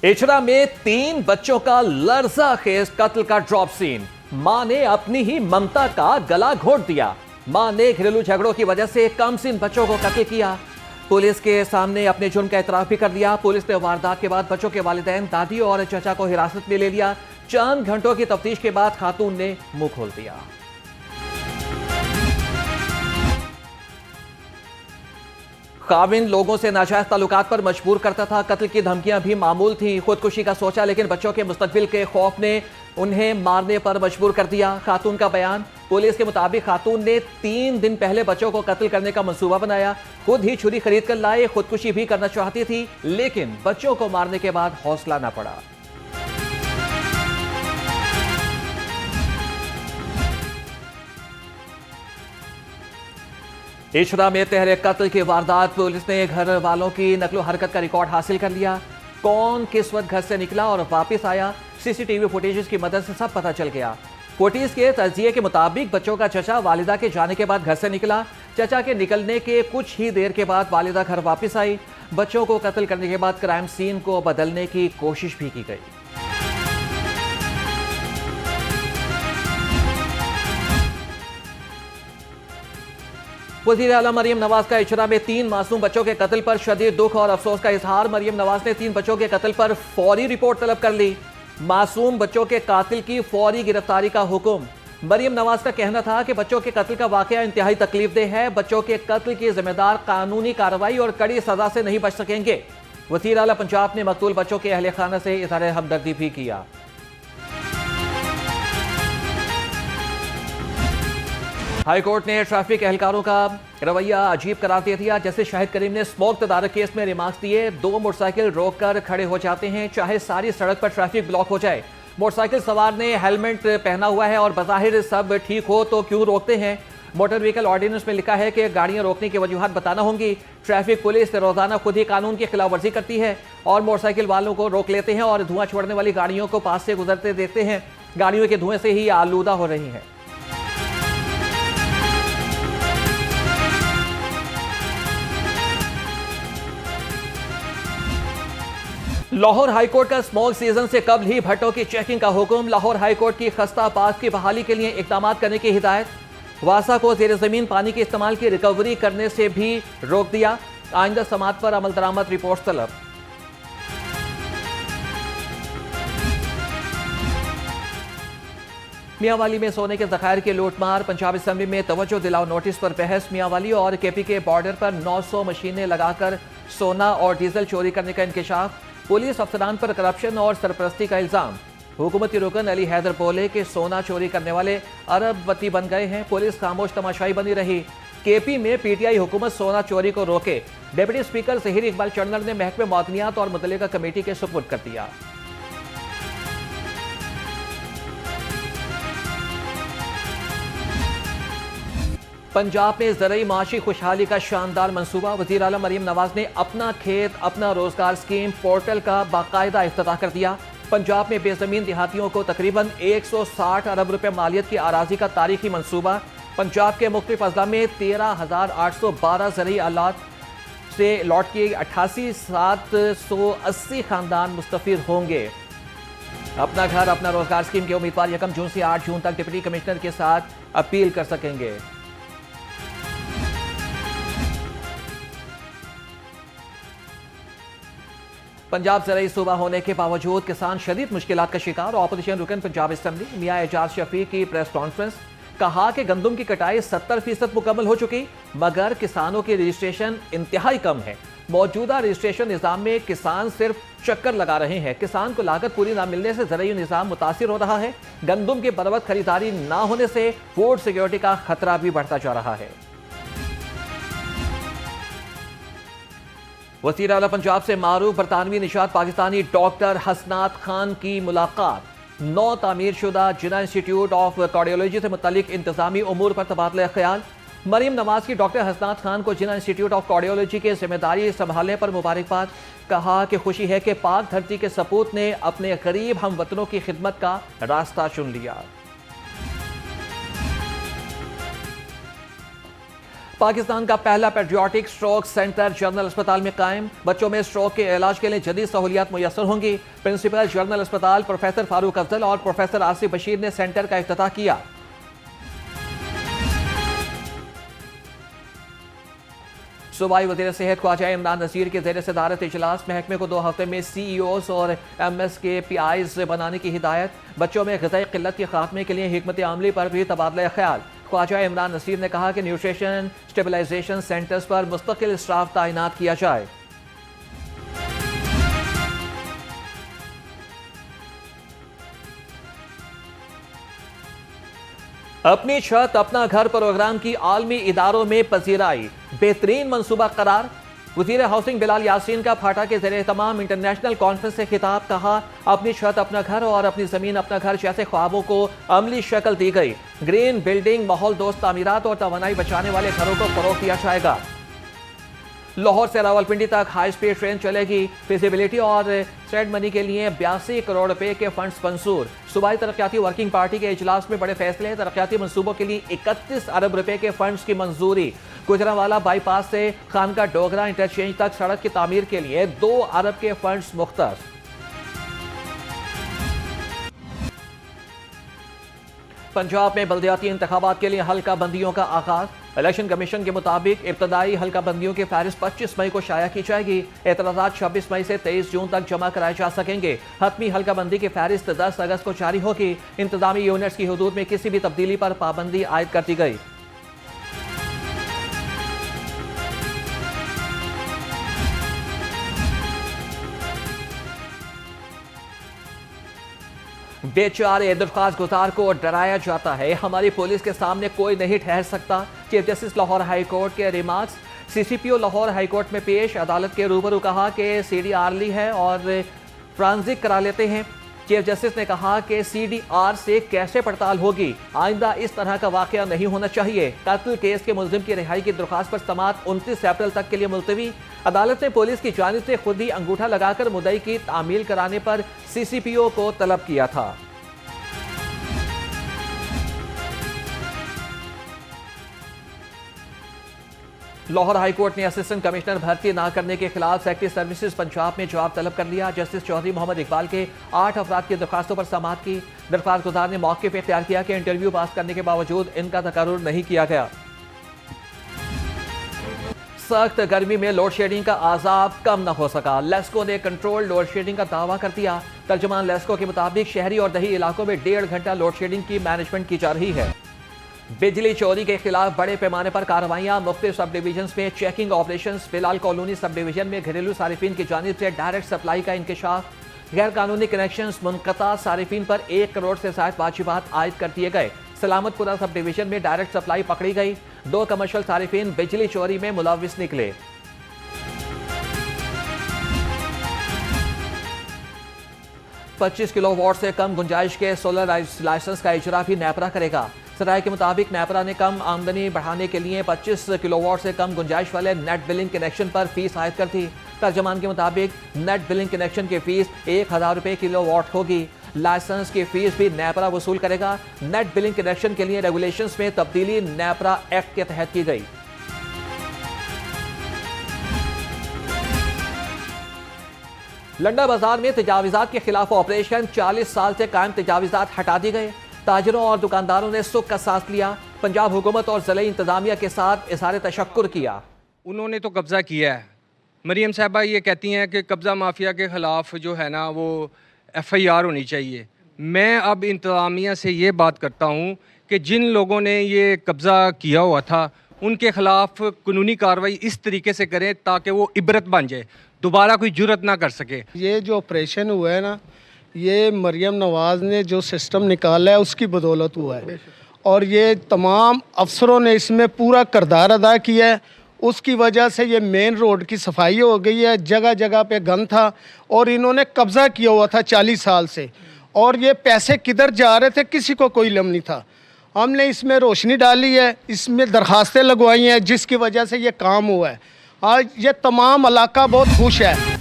इचरा में 3 बच्चों का लर्ज़ाखेज कत्ल का ड्रॉप सीन। मां ने अपनी ही ममता का गला घोट दिया। मां ने घरेलू झगड़ों की वजह से कमसिन बच्चों को कत्ल किया। पुलिस के सामने अपने जुर्म का इतराफ भी कर दिया। पुलिस ने वारदात के बाद बच्चों के वालिदैन, दादी और चचा को हिरासत में ले लिया। चंद घंटों की तफ्तीश के बाद खातून ने मुंह खोल दिया। खाविन लोगों से नाजायज ताल्लुकात पर मजबूर करता था। कत्ल की धमकियां भी मामूल थी। खुदकुशी का सोचा, लेकिन बच्चों के मुस्तकबिल के खौफ ने उन्हें मारने पर मजबूर कर दिया। खातून का बयान, पुलिस के मुताबिक खातून ने 3 दिन पहले बच्चों को कत्ल करने का मंसूबा बनाया। खुद ही छुरी खरीद कर लाए। खुदकुशी भी करना चाहती थी, लेकिन बच्चों को मारने के बाद हौसला न पड़ा। इचरा में तहरे कत्ल की वारदात। पुलिस ने घर वालों की नकलो हरकत का रिकॉर्ड हासिल कर लिया। कौन किस वक्त घर से निकला और वापस आया, सीसीटीवी फुटेज की मदद से सब पता चल गया। फुटेज के तजिए के मुताबिक बच्चों का चचा वालिदा के जाने के बाद घर से निकला। चचा के निकलने के कुछ ही देर के बाद वालिदा घर वापस आई। बच्चों को कत्ल करने के बाद क्राइम सीन को बदलने की कोशिश भी की गई। वज़ीर आला मरियम नवाज का इचरा में 3 मासूम बच्चों के कत्ल पर शदीद दुख और अफसोस का इजहार। मरियम नवाज ने 3 बच्चों के कत्ल पर फौरी रिपोर्ट तलब कर ली। मासूम बच्चों के कातिल की फौरी गिरफ्तारी का हुक्म। मरियम नवाज का कहना था कि बच्चों के कत्ल का वाकया इंतहाई तकलीफदेह है। बच्चों के कत्ल के जिम्मेदार कानूनी कार्रवाई और कड़ी सजा से नहीं बच सकेंगे। वज़ीर आला पंजाब ने मकतूल बच्चों के अहले खाना से इज़हार हमदर्दी भी किया। हाईकोर्ट ने ट्रैफिक एहलकारों का रवैया अजीब करार दे दिया। जैसे शाहिद करीम ने स्मोक तदारक केस में रिमार्क्स दिए। 2 मोटरसाइकिल रोककर खड़े हो जाते हैं, चाहे सारी सड़क पर ट्रैफिक ब्लॉक हो जाए। मोटरसाइकिल सवार ने हेलमेट पहना हुआ है और बज़ाहिर सब ठीक हो तो क्यों रोकते हैं। मोटर व्हीकल ऑर्डिनेंस में लिखा है कि गाड़ियां रोकने की वजूहत बताना होंगी। ट्रैफिक पुलिस रोजाना खुद ही कानून की खिलाफ वर्जी करती है और मोटरसाइकिल वालों को रोक लेते हैं और धुआं छोड़ने वाली गाड़ियों को पास से गुजरते देखते हैं। गाड़ियों के धुएं से ही आलूदा हो रही है। लाहौर हाईकोर्ट का स्मोक सीजन से कबल ही भट्टों की चेकिंग का हुक्म। लाहौर हाईकोर्ट की खस्ता पास की बहाली के लिए इकदाम करने की हिदायत। वासा को जेर जमीन पानी के इस्तेमाल की रिकवरी करने से भी रोक दिया। आइंदा समात पर अमल दरामद रिपोर्ट तलब। मियांवाली में सोने के जखायर की लूटमार। पंजाब असेंबली में तवज्जो दिलाओ नोटिस पर बहस। मियांवाली और केपी के बॉर्डर पर 900 मशीनें लगाकर सोना और डीजल चोरी करने का इंकशाफ। पुलिस अफसरान पर करप्शन और सरपरस्ती का इल्जाम। हुकूमती रुकन अली हैदर बोले कि सोना चोरी करने वाले अरबपति बन गए हैं। पुलिस खामोश तमाशाई बनी रही। केपी में पीटीआई हुकूमत सोना चोरी को रोके। डिप्टी स्पीकर ज़हीर इकबाल चन्नर ने महकमे मौदनियात और मुतल्लिका कमेटी के सुपुर्द कर दिया। पंजाब में ज़रूरी माशी खुशहाली का शानदार मंसूबा। वज़ीर आला मरियम नवाज ने अपना खेत अपना रोजगार स्कीम पोर्टल का बाकायदा इफ्तिताह कर दिया। पंजाब में बेज़मीन देहातियों को तकरीबन 160 अरब रुपए मालियत की आराजी का तारीखी मंसूबा। पंजाब के मुख्तलिफ अजला में 13,812 ज़रूरी आलात से लौट के 88,780 खानदान मुस्तफिद होंगे। अपना घर अपना रोजगार स्कीम के उम्मीदवार 1 जून से 8 जून तक डिप्टी कमिश्नर के साथ अपील कर सकेंगे। पंजाब ज़रूरी सूबा होने के बावजूद किसान शदीद मुश्किलात का शिकार। ऑपोजिशन रुकन पंजाब असेंबली मियां एजाज शफीक की प्रेस कॉन्फ्रेंस। कहा कि गंदम की कटाई 70% मुकम्मल हो चुकी, मगर किसानों की रजिस्ट्रेशन इंतहाई कम है। मौजूदा रजिस्ट्रेशन निज़ाम में किसान सिर्फ चक्कर लगा रहे हैं। किसान को लागत पूरी ना मिलने से ज़रूरी निज़ाम मुतासिर हो रहा है। गंदम की बरवक्त खरीदारी ना होने से फूड सिक्योरिटी का खतरा भी बढ़ता जा रहा है। वज़ीर आला पंजाब से मारूफ बरतानवी निशात पाकिस्तानी डॉक्टर हसनात खान की मुलाकात। 9 तामीर शुदा जिना इंस्टीट्यूट ऑफ कार्डियोलॉजी से मुतल्लिक इंतजामी उमूर पर तबादला ख्याल। मरियम नवाज की डॉक्टर हसनात खान को जिना इंस्टीट्यूट ऑफ कार्डियोलॉजी की जिम्मेदारी संभालने पर मुबारकबाद। कहा कि खुशी है कि पाक धरती के सपूत ने अपने गरीब हम वतनों की खिदमत का रास्ता चुन लिया। पाकिस्तान का पहला पेट्रियाटिक स्ट्रोक सेंटर जनरल अस्पताल में कायम। बच्चों में स्ट्रोक के इलाज के लिए जदीद सहूलियात मुयसर होंगी। प्रिंसिपल जनरल अस्पताल प्रोफेसर फारूक अफजल और प्रोफेसर आसिफ बशीर ने सेंटर का इफ्तिताह किया। सूबाई वज़ीर सेहत ख्वाजा इमरान नज़ीर के ज़ेर सदारत इजलास महकमे को 2 हफ्ते में CEOs और MSKPIs बनाने की हिदायत। बच्चों में ग़िज़ाई क़िल्लत के खात्मे के लिए हिकमत अमली पर भी तबादला ख्याल। ख्वाजा इमरान नज़ीर ने कहा कि न्यूट्रिशन स्टेबलाइजेशन सेंटर्स पर मुस्तकिल स्टाफ तैनात किया जाए। अपनी छत अपना घर प्रोग्राम की आलमी इदारों में पजीराई बेहतरीन मंसूबा करार। वज़ीर हाउसिंग बिलाल यासीन का फाटा के ज़रिए तमाम इंटरनेशनल कॉन्फ्रेंस से खिताब। कहा, अपनी छत अपना घर और अपनी ज़मीन अपना घर जैसे ख्वाबों को अमली शक्ल दी गई। ग्रीन बिल्डिंग, माहौल दोस्त तामीरात और तवानाई बचाने वाले घरों को फ़रोग़ दिया जाएगा। लाहौर से रावलपिंडी तक हाई स्पीड ट्रेन चलेगी। फिजिबिलिटी और स्टेड मनी के लिए 82 करोड़ रुपए के फंड्स मंजूर। सूबाई तरक्याती वर्किंग पार्टी के इजलास में बड़े फैसले। तरक्याती मंसूबों के लिए 31 अरब रुपए के फंड्स की मंजूरी। गुजरांवाला बाईपास से खानका डोगरा इंटरचेंज तक सड़क की तामीर के लिए 2 अरब के फंड्स मुख्तस। पंजाब में बल्दियाती इंतखाबात के लिए हल्का बंदियों का आगाज। इलेक्शन कमीशन के मुताबिक इब्तदाई हल्का बंदियों की फहरिस्त 25 मई को शाया की जाएगी। एतराज़ात 26 मई से 23 जून तक जमा कराए जा सकेंगे। हतमी हल्का बंदी की फहरिस्त 10 अगस्त को जारी होगी। इंतजामी यूनिट्स की हदूद में किसी भी तब्दीली पर पाबंदी आयद कर दी गई। बेचारे दरख्वास्त गुजार को डराया जाता है। हमारी पुलिस के सामने कोई नहीं ठहर सकता। Chief justice Lahore high court के remarks. CCPO Lahore high court में पेश अदालत के रूबरू कहा कि CDR ली है और फ्रांजिक करा लेते हैं। चीफ जस्टिस ने कहा कि CDR से कैसे पड़ताल होगी। आइंदा इस तरह का वाकया नहीं होना चाहिए। कत्ल केस के मुलजिम की रिहाई की दरख्वास्त पर समाअत 29 अप्रैल तक के लिए मुलतवी। अदालत ने पुलिस की जानिब से खुद ही अंगूठा लगाकर मुद्दई की तामील कराने पर CCPO को तलब किया था। लाहौर हाई कोर्ट ने असिस्टेंट कमिश्नर भर्ती न करने के खिलाफ सेक्रेटरी सर्विसेज पंजाब में जवाब तलब कर लिया। जस्टिस चौधरी मोहम्मद इकबाल के 8 अफराद की दरख्वास्तों पर समाअत की। दरख्वास्त गुजार ने मौके पर इख्तियार किया कि इंटरव्यू पास करने के बावजूद इनका तकर्रुर नहीं किया गया। सख्त गर्मी में लोड शेडिंग का आजाब कम न हो सका। लेस्को ने कंट्रोल लोड शेडिंग का दावा कर दिया। तर्जुमान लेस्को के मुताबिक शहरी और दही इलाकों में 1.5 घंटा लोड शेडिंग की मैनेजमेंट की जा रही है। बिजली चोरी के खिलाफ बड़े पैमाने पर कार्रवाइयां। मुख्तलिफ सब डिवीजन में checking operation. Bilal colony sub division में घरेलू सारिफिन की जानिब से डायरेक्ट सप्लाई का इंकशाफ। गैर कानूनी कनेक्शन मुनक़ता सारिफिन पर 1 करोड़ से ज़ायद वाजिबात आयद कर दिए गए। सलामतपुरा सब डिवीजन में डायरेक्ट सप्लाई पकड़ी गई। 2 कमर्शियल सारिफिन बिजली चोरी में मुलविस निकले। $25 किलोवाट से कम गुंजाइश के सोलर लाइसेंस का इजरा भी नेपरा करेगा। सराय के मुताबिक नेपरा ने कम आमदनी बढ़ाने के लिए 25 किलोवाट से कम गुंजाइश वाले नेट बिलिंग कनेक्शन पर फीस आयद कर दी। तर्जमान के मुताबिक नेट बिलिंग कनेक्शन की फीस 1000 रुपये किलोवाट होगी। लाइसेंस की फीस भी नेपरा वसूल करेगा। नेट बिलिंग कनेक्शन के लिए रेगुलेशंस में तब्दीली नेपरा एक्ट के तहत की गई। लंडा बाजार में तजावीज़ात के खिलाफ ऑपरेशन। 40 साल से कायम तजावीज़ात हटा दी गए। ताजरों और दुकानदारों ने सुख का सांस लिया। पंजाब हुकूमत और ज़िला इंतजामिया के साथ इज़हार तशक्कुर किया। उन्होंने तो कब्ज़ा किया है। मरियम साहबा ये कहती हैं कि कब्ज़ा माफिया के ख़िलाफ़ जो है ना वो FIR होनी चाहिए। मैं अब इंतजामिया से ये बात करता हूँ कि जिन लोगों ने ये कब्ज़ा किया हुआ था उनके ख़िलाफ़ कानूनी कार्रवाई इस तरीके से करें ताकि वो इबरत बन जाए, दोबारा कोई जुर्रत ना कर सके। ये जो ऑपरेशन हुआ है ना, ये मरियम नवाज़ ने जो सिस्टम निकाला है उसकी बदौलत हुआ है और ये तमाम अफसरों ने इसमें पूरा किरदार अदा किया है। उसकी वजह से ये मेन रोड की सफाई हो गई है। जगह जगह पे गंद था और इन्होंने कब्ज़ा किया हुआ था 40 साल से और ये पैसे किधर जा रहे थे किसी को कोई इल्म नहीं था। हमने इसमें रोशनी डाली है, इसमें दरखास्तें लगवाई हैं जिसकी वजह से ये काम हुआ है। आज ये तमाम इलाका बहुत खुश है।